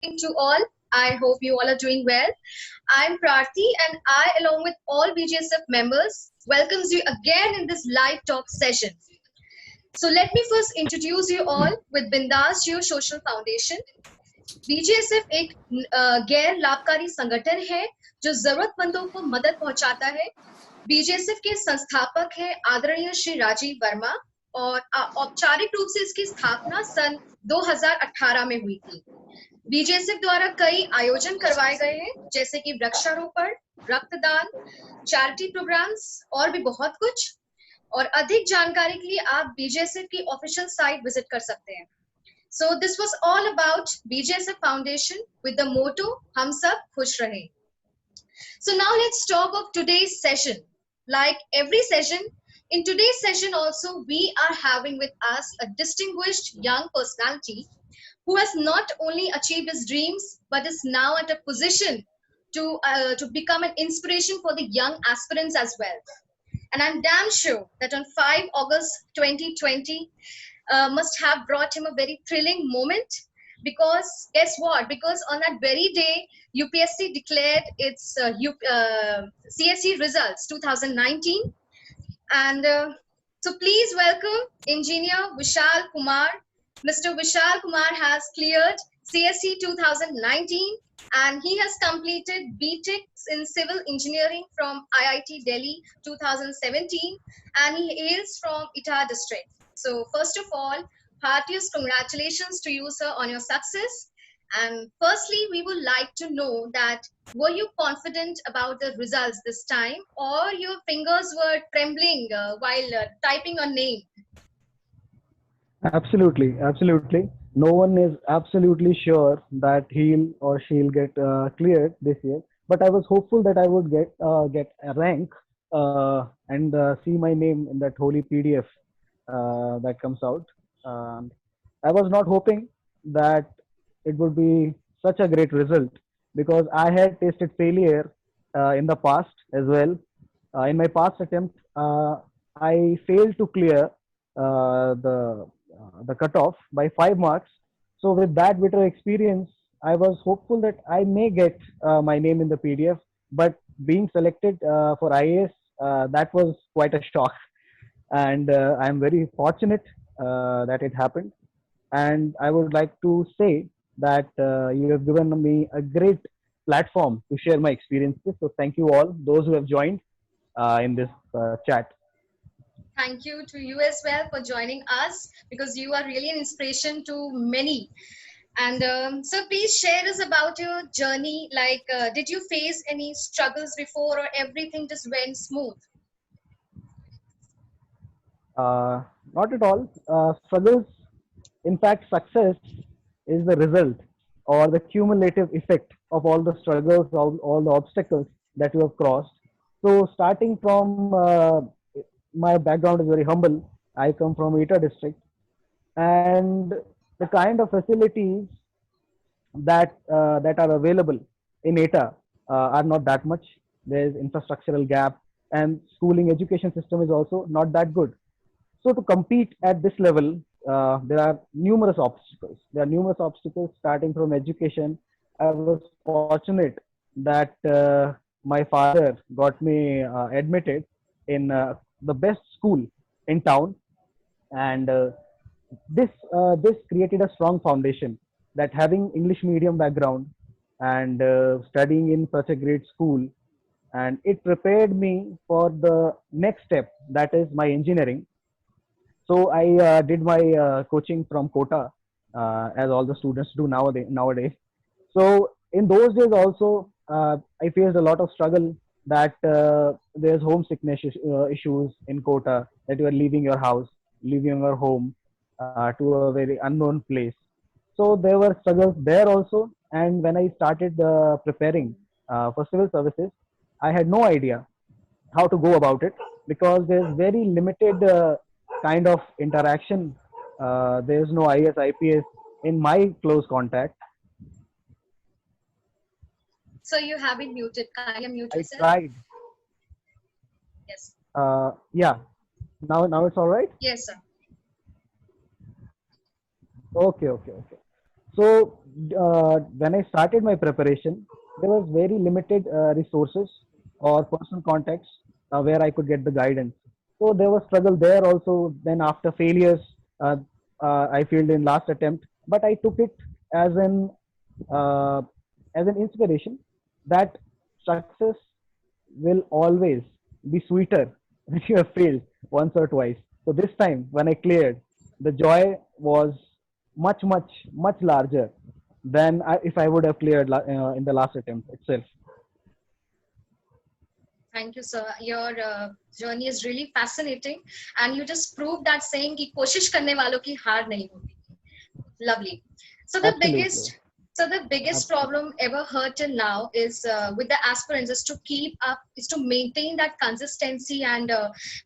evening to all. I hope you all are doing well. I'm Prarthi and I, along with all BGSF members, welcomes you again in this live talk session. So let me first introduce you all with Bindas Geo Social Foundation. बीजेएसएफ एक गैर लाभकारी संगठन है जो जरूरतमंदों को मदद पहुंचाता है। बीजेएसएफ के संस्थापक हैं आदरणीय श्री राजीव वर्मा और औपचारिक रूप से इसकी स्थापना सन 2018 में हुई थी। बीजेएसएफ द्वारा कई आयोजन करवाए गए हैं जैसे कि वृक्षारोपण, रक्तदान, चैरिटी प्रोग्राम्स और भी बहुत कुछ। और अधिक जानकारी के लिए आप बीजेएसएफ की ऑफिशियल साइट विजिट कर सकते हैं। So this was all about BGSF Foundation with the motto "Hum Sab Khush Rahe." So now let's talk of today's session. Like every session, in today's session also we are having with us a distinguished young personality who has not only achieved his dreams but is now at a position to become an inspiration for the young aspirants as well. And I'm damn sure that on 5 August 2020 must have brought him a very thrilling moment, because guess what? Because on that very day, UPSC declared its CSE results 2019. And so please welcome Engineer Vishal Kumar. Mr. Vishal Kumar has cleared CSE 2019 and he has completed BTech in Civil Engineering from IIT Delhi 2017 and he hails from Etah district. So first of all, heartiest congratulations to you, sir, on your success. And firstly, we would like to know that were you confident about the results this time, or your fingers were trembling while typing your name? Absolutely, absolutely. No one is absolutely sure that he'll or she'll get cleared this year. But I was hopeful that I would get a rank and see my name in that holy PDF that comes out. Um, I was not hoping that it would be such a great result because I had tasted failure in the past as well. In my past attempt, I failed to clear the cutoff by 5 marks. So with that bitter experience, I was hopeful that I may get my name in the PDF. But being selected for IAS, that was quite a shock, and I'm very fortunate that it happened. And I would like to say that you have given me a great platform to share my experiences. So thank you all, those who have joined in this chat. Thank you to you as well for joining us, because you are really an inspiration to many. And so please share us about your journey. Like, did you face any struggles before, or everything just went smooth? Not at all. Struggles, in fact, success is the result or the cumulative effect of all the struggles, all the obstacles that you have crossed. So, starting from my background is very humble. I come from Etah district, and the kind of facilities that are available in ETA are not that much. There is infrastructural gap, and schooling education system is also not that good. So to compete at this level, there are numerous obstacles. There are numerous obstacles starting from education. I was fortunate that my father got me admitted in the best school in town, and this created a strong foundation that having English medium background and studying in such a great school, and it prepared me for the next step, that is my engineering. So I did my coaching from Kota, as all the students do nowadays. So in those days also, I faced a lot of struggle that there's homesickness issues in Kota, that you are leaving your house, leaving your home to a very unknown place. So there were struggles there also. And when I started preparing for civil services, I had no idea how to go about it because there's very limited kind of interaction. There's no IS, IPS in my close contact. So you have been muted. Kindly unmute I yourself. tried. Yes. Yeah. Now it's all right. Yes, sir. Okay. So when I started my preparation, there was very limited resources or personal contacts where I could get the guidance. So there was struggle there also. Then after failures, uh, I failed in last attempt, but I took it as an uh, as an inspiration that success will always be sweeter when you have failed once or twice. So this time when I cleared, the joy was much larger than if I would have cleared in the last attempt itself. Thank you, sir. Your journey is really fascinating, and you just proved that saying कि कोशिश करने वालों की हार नहीं होती. Lovely. So the Absolutely. biggest, so the biggest Absolutely. problem ever heard till now is with the aspirants is to keep up, is to maintain that consistency and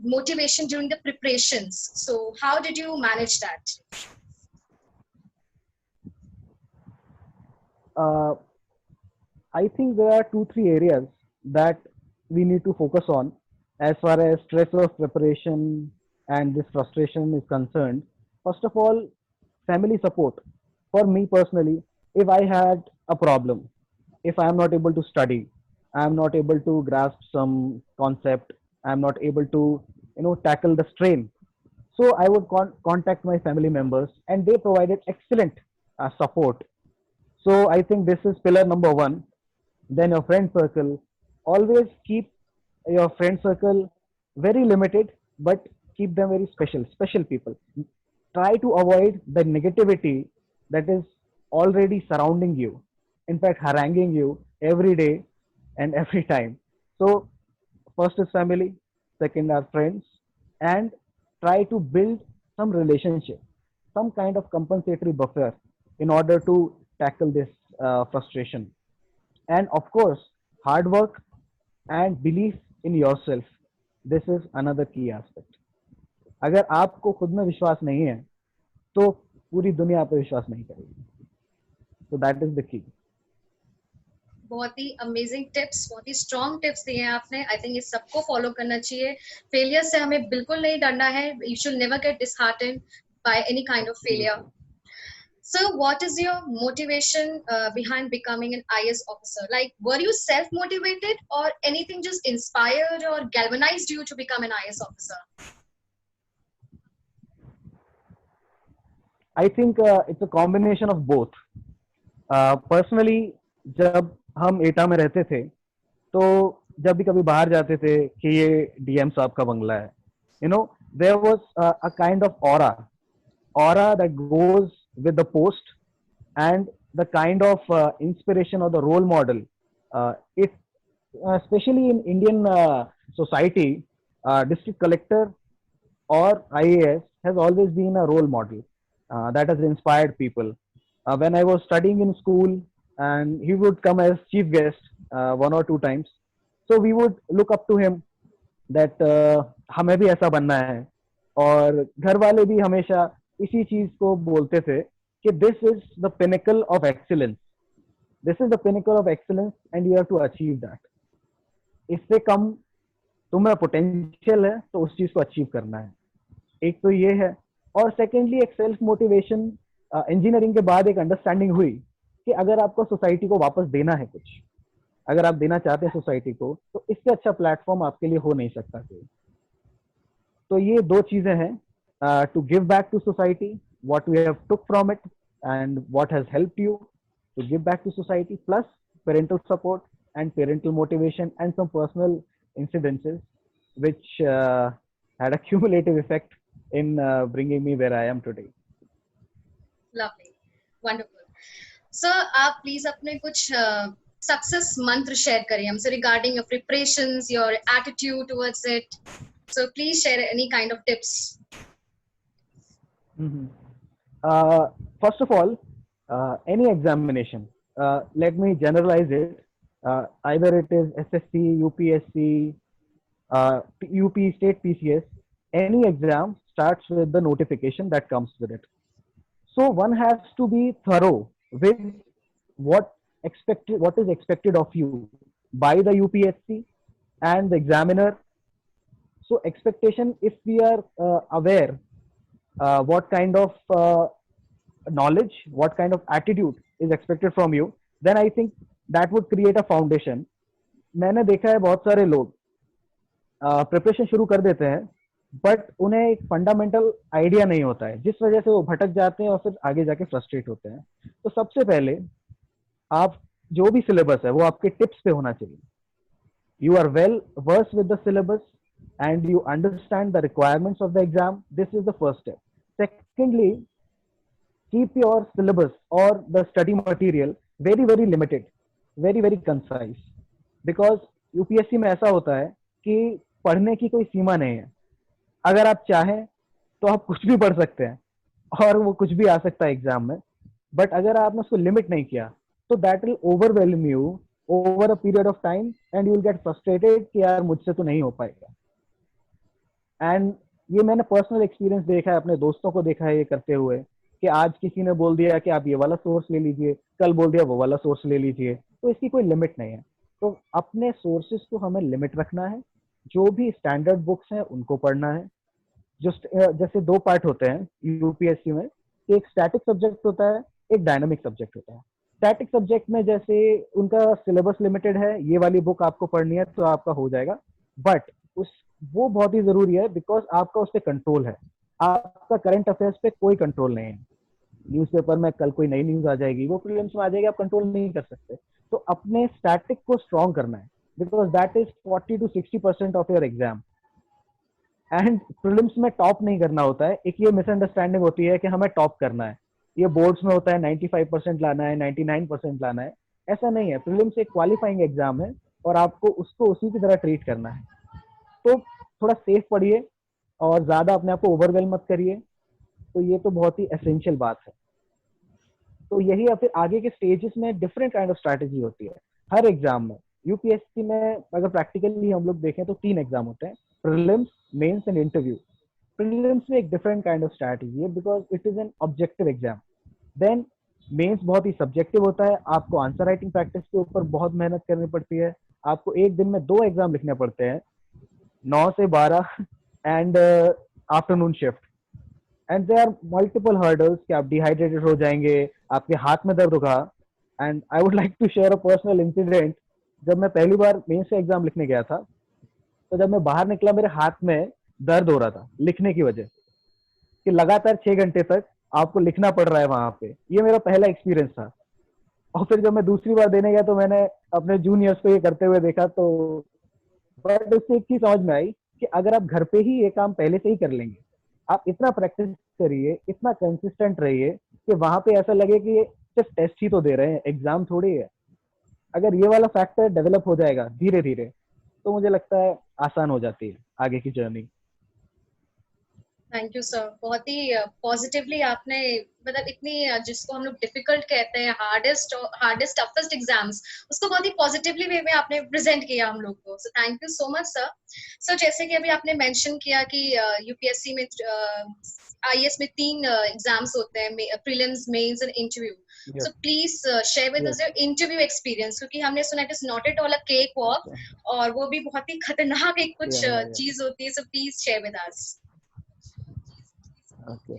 motivation during the preparations. So how did you manage that? Uh, I think there are two, three areas that we need to focus on as far as stress of preparation and this frustration is concerned. First of all, family support. For me personally, if I had a problem, if I am not able to study, I am not able to grasp some concept, I am not able to, tackle the strain. So I would contact my family members, and they provided excellent support. So I think this is pillar number one. Then your friend circle. Always keep your friend circle very limited, but keep them very special people. Try to avoid the negativity that is already surrounding you, in fact, haranguing you every day and every time. So, first is family, second are friends, and try to build some relationship, some kind of compensatory buffer in order to tackle this frustration. And of course, hard work and belief in yourself. This is another key aspect. अगर आपको खुद में विश्वास नहीं है तो पूरी दुनिया आप पे विश्वास नहीं करेगी. So that is the key. बहुत ही अमेजिंग टिप्स, बहुत ही स्ट्रॉन्ग टिप्स दिए हैं आपने. आई थिंक ये सबको फॉलो करना चाहिए. फेलियर से हमें बिल्कुल नहीं डरना है. You should never get disheartened by any kind of failure. बिल्कुल. So, what is your motivation behind becoming an IS officer? Like, were you self-motivated or anything just inspired or galvanized you to become an IS officer? I think it's a combination of both. Personally, जब हम एटा में रहते थे तो जब भी कभी बाहर जाते थे कि ये डीएम साहब का बंगला है, there was a kind of aura that goes with the post, and the kind of inspiration or the role model. It especially in Indian society, district collector or IAS has always been a role model that has inspired people. When I was studying in school, and he would come as chief guest one or two times, so we would look up to him that हमें भी ऐसा बनना है. और घर वाले भी हमेशा इसी चीज को बोलते थे कि this is the pinnacle of excellence, this is the pinnacle of excellence and you have to achieve that. इससे कम तुम्हें पोटेंशियल है तो उस चीज को अचीव करना है. एक तो ये है. और सेकेंडली एक सेल्फ मोटिवेशन. इंजीनियरिंग के बाद एक अंडरस्टैंडिंग हुई कि अगर आपको सोसाइटी को वापस देना है कुछ, अगर आप देना चाहते हैं सोसाइटी को, तो इससे अच्छा प्लेटफॉर्म आपके लिए हो नहीं सकता कोई. तो ये दो चीजें हैं, to give back to society what we have took from it and what has helped you to give back to society, plus parental support and parental motivation and some personal incidences which had a cumulative effect in bringing me where I am today. Lovely, wonderful. Sir, आप please अपने कुछ success mantra share करिए हमसे regarding your preparations, your attitude towards it. So please share any kind of tips. Mm-hmm. First of all, any examination, let me generalize it. Either it is SSC, UPSC, UP State PCS, any exam starts with the notification that comes with it. So one has to be thorough with what is expected of you by the UPSC and the examiner. So expectation, if we are aware what kind of knowledge, what kind of attitude is expected from you, then I think that would create a foundation. मैंने देखा है बहुत सारे लोग preparation शुरू कर देते हैं, बट उन्हें एक फंडामेंटल आइडिया नहीं होता है, जिस वजह से वो भटक जाते हैं और फिर आगे जाके फ्रस्ट्रेट होते हैं. तो सबसे पहले आप जो भी सिलेबस है वो आपके टिप्स पे होना चाहिए. You are well versed with the syllabus and you understand the requirements of the exam. This is the first step. Secondly, keep your syllabus or the study material very very limited, very very concise, because UPSC में ऐसा होता है कि पढ़ने की कोई सीमा नहीं है. अगर आप चाहें तो आप कुछ भी पढ़ सकते हैं और वो कुछ भी आ सकता है एग्जाम में, बट अगर आपने उसको लिमिट नहीं किया तो that will overwhelm you over a period of time and you will get frustrated कि यार मुझसे तो नहीं हो पाएगा. एंड ये मैंने पर्सनल एक्सपीरियंस देखा है, अपने दोस्तों को देखा है ये करते हुए, कि आज किसी ने बोल दिया कि आप ये वाला सोर्स ले लीजिए, कल बोल दिया वो वाला सोर्स ले लीजिए, तो इसकी कोई लिमिट नहीं है. तो अपने सोर्सेज को हमें लिमिट रखना है. जो भी स्टैंडर्ड बुक्स हैं उनको पढ़ना है. जो जैसे दो पार्ट होते हैं यूपीएससी में, एक स्टैटिक सब्जेक्ट होता है, एक डायनामिक सब्जेक्ट होता है. स्टैटिक सब्जेक्ट में जैसे उनका सिलेबस लिमिटेड है, ये वाली बुक आपको पढ़नी है तो आपका हो जाएगा, बट उस वो बहुत ही जरूरी है बिकॉज आपका उस पर कंट्रोल है. आपका करंट अफेयर्स पे कोई कंट्रोल नहीं है. न्यूज़पेपर में कल कोई नई न्यूज आ जाएगी, वो प्रीलिम्स में आ जाएगी, आप कंट्रोल नहीं कर सकते. तो अपने स्टैटिक को स्ट्रॉन्ग करना है because that is 40 to 60% of your exam. And prelims में टॉप नहीं करना होता है. एक ये मिसअंडरस्टैंडिंग होती है कि हमें टॉप करना है. ये बोर्ड्स में होता है 95% लाना है, 99% लाना है. ऐसा नहीं है. प्रीलिम्स एक क्वालिफाइंग एग्जाम है और आपको उसको उसी की तरह ट्रीट करना है. तो थोड़ा सेफ पढ़िए और ज्यादा अपने आप को ओवरवेल मत करिए. तो ये तो बहुत ही एसेंशियल बात है. तो यही फिर आगे के स्टेजेस में डिफरेंट काइंड ऑफ स्ट्रैटेजी होती है हर एग्जाम में. यूपीएससी में अगर प्रैक्टिकली हम लोग देखें तो 3 एग्जाम होते हैं, prelims, mains and interview. Prelims में एक डिफरेंट काइंड ऑफ स्ट्रैटेजी है because it is an objective exam. Then mains बहुत ही सब्जेक्टिव होता है. आपको आंसर राइटिंग प्रैक्टिस के ऊपर बहुत मेहनत करनी पड़ती है. आपको एक दिन में 2 एग्जाम लिखने पड़ते हैं, 9 से 12 and afternoon shift. And there are multiple hurdles कि आप डिहाइड्रेटेड हो जाएंगे, आपके हाथ में दर्द होगा. And I would like to share a personal incident. जब मैं पहली बार मेंस से एग्जाम लिखने गया था, तो जब मैं बाहर निकला मेरे हाथ में दर्द हो रहा था लिखने की वजह से, कि लगातार 6 घंटे तक आपको लिखना पड़ रहा है वहां पे. ये मेरा पहला एक्सपीरियंस था. और फिर जब मैं दूसरी बार देने गया तो मैंने अपने जूनियर्स को ये करते हुए देखा. तो बट उससे एक चीज समझ में आई कि अगर आप घर पे ही ये काम पहले से ही कर लेंगे, आप इतना प्रैक्टिस करिए, इतना कंसिस्टेंट रहिए कि वहां पे ऐसा लगे कि ये सिर्फ टेस्ट ही तो दे रहे हैं, एग्जाम थोड़ी है. अगर ये वाला फैक्टर डेवलप हो जाएगा धीरे धीरे, तो मुझे लगता है आसान हो जाती है आगे की जर्नी. Thank you sir. बहुत ही पॉजिटिवली आपने, मतलब इतनी जिसको हम लोग डिफिकल्ट कहते हैं, हार्डेस्ट टफेस्ट एग्जाम्स, उसको बहुत ही पॉजिटिवली वे में आपने प्रेजेंट किया हम लोग को. So thank you so much sir. Sir जैसे कि अभी आपने मेंशन किया कि यूपीएससी में आईएएस में 3 एग्जाम्स होते हैं, prelims, mains and interview. So please share with us your interview experience, क्योंकि हमने सुना it is not at all a cake walk, और वो भी बहुत ही खतरनाक एक कुछ चीज होती है. सो please share with us. Okay.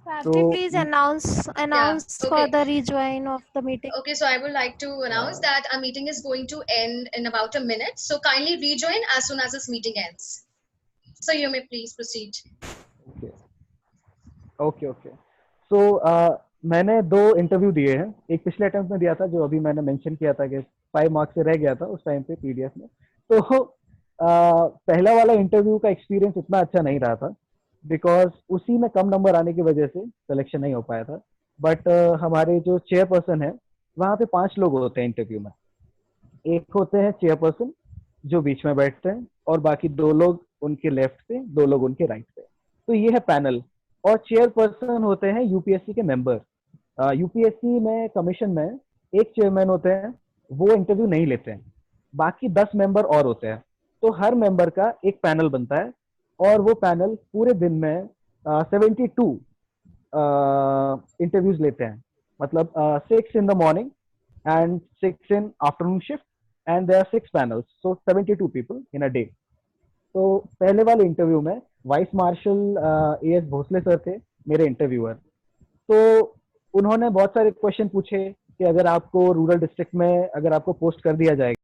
Prarthi, So please announce okay. for the rejoin of the meeting. Okay, so I would like to announce that our meeting is going to end in about a minute. So kindly rejoin as soon as this meeting ends. So you may please proceed. Okay. So मैंने 2 interview दिए हैं. एक पिछले attempt में दिया था जो अभी मैंने मेंशन किया था कि 5 मार्क्स से रह गया था उस टाइम पे पीडीएफ में. तो पहला वाला इंटरव्यू का एक्सपीरियंस इतना अच्छा नहीं रहा था बिकॉज उसी में कम नंबर आने की वजह से सिलेक्शन नहीं हो पाया था. बट हमारे जो चेयरपर्सन है, वहाँ पे 5 लोग होते हैं इंटरव्यू में. एक होते हैं चेयरपर्सन जो बीच में बैठते हैं और बाकी 2 लोग उनके लेफ्ट पे, 2 लोग उनके राइट पे. तो ये है पैनल. और चेयरपर्सन होते हैं यूपीएससी के मेंबर. यूपीएससी में कमीशन में एक चेयरमैन होते हैं, वो इंटरव्यू नहीं लेते हैं. बाकी 10 मेंबर और होते हैं. तो हर मेंबर का एक पैनल बनता है और वो पैनल पूरे दिन में 72 इंटरव्यूज लेते हैं. मतलब 6 in the morning and 6 in afternoon shift, and there are 6 panels, so 72 people in a day. तो पहले वाले इंटरव्यू में vice marshal A S Bhosle sir थे मेरे इंटरव्यूअर. तो उन्होंने बहुत सारे क्वेश्चन पूछे कि अगर आपको रूरल डिस्ट्रिक्ट में अगर आपको पोस्ट कर दिया जाएगा